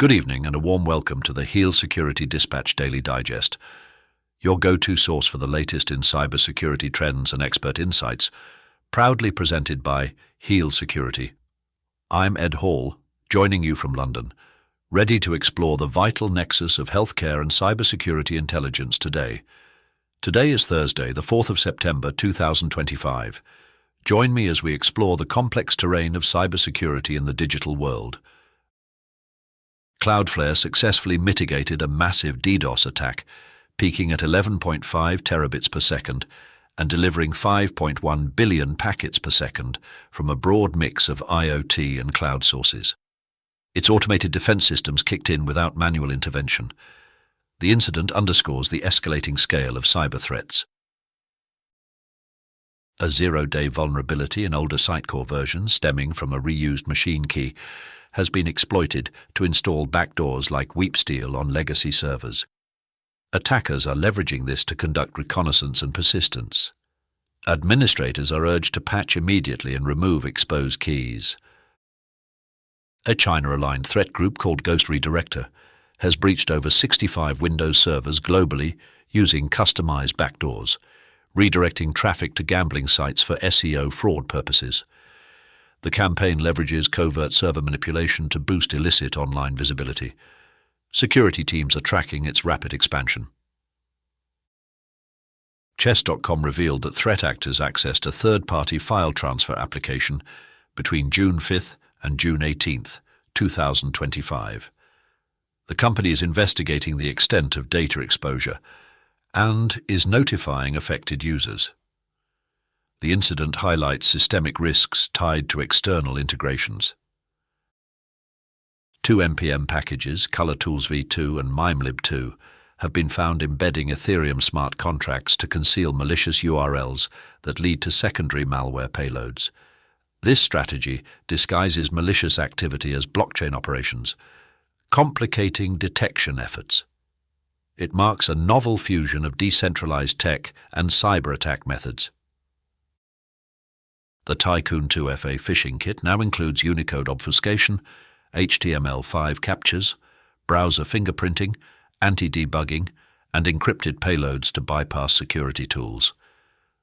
Good evening and a warm welcome to the Heal Security Dispatch Daily Digest, your go-to source for the latest in cybersecurity trends and expert insights, proudly presented by Heal Security. I'm Ed Hall, joining you from London, ready to explore the vital nexus of healthcare and cybersecurity intelligence today. Today is Thursday, the 4th of September 2025. Join me as we explore the complex terrain of cybersecurity in the digital world. Cloudflare successfully mitigated a massive DDoS attack, peaking at 11.5 terabits per second and delivering 5.1 billion packets per second from a broad mix of IoT and cloud sources. Its automated defense systems kicked in without manual intervention. The incident underscores the escalating scale of cyber threats. A zero-day vulnerability in older Sitecore versions stemming from a reused machine key has been exploited to install backdoors like weepsteal on legacy servers. Attackers are leveraging this to conduct reconnaissance and persistence. Administrators are urged to patch immediately and remove exposed keys. A China-aligned threat group called GhostRedirector has breached over 65 Windows servers globally using customized backdoors, redirecting traffic to gambling sites for SEO fraud purposes. The campaign leverages covert server manipulation to boost illicit online visibility. Security teams are tracking its rapid expansion. Chess.com revealed that threat actors accessed a third-party file transfer application between June 5th and June 18th, 2025. The company is investigating the extent of data exposure and is notifying affected users. The incident highlights systemic risks tied to external integrations. Two NPM packages, ColorTools v2 and MimeLib2, have been found embedding Ethereum smart contracts to conceal malicious URLs that lead to secondary malware payloads. This strategy disguises malicious activity as blockchain operations, complicating detection efforts. It marks a novel fusion of decentralized tech and cyber attack methods. The Tycoon 2FA phishing kit now includes Unicode obfuscation, HTML5 captures, browser fingerprinting, anti-debugging, and encrypted payloads to bypass security tools.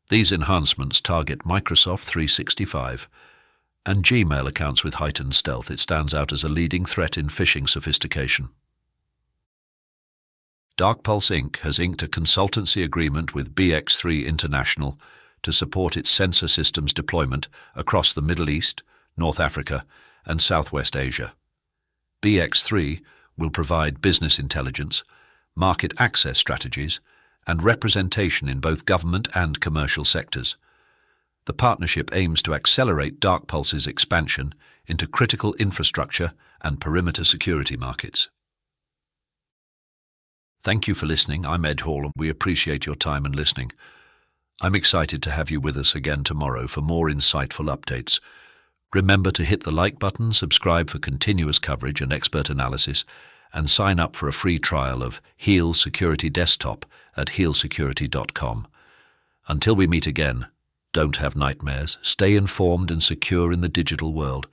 These enhancements target Microsoft 365 and Gmail accounts with heightened stealth. It stands out as a leading threat in phishing sophistication. DarkPulse Inc. has inked a consultancy agreement with BX3 International to support its sensor systems deployment across the Middle East, North Africa, and Southwest Asia. BX3 will provide business intelligence, market access strategies, and representation in both government and commercial sectors. The partnership aims to accelerate DarkPulse's expansion into critical infrastructure and perimeter security markets. Thank you for listening. I'm Ed Hall, and we appreciate your time and listening. I'm excited to have you with us again tomorrow for more insightful updates. Remember to hit the like button, subscribe for continuous coverage and expert analysis, and sign up for a free trial of Heal Security Desktop at healsecurity.com. Until we meet again, don't have nightmares, stay informed and secure in the digital world.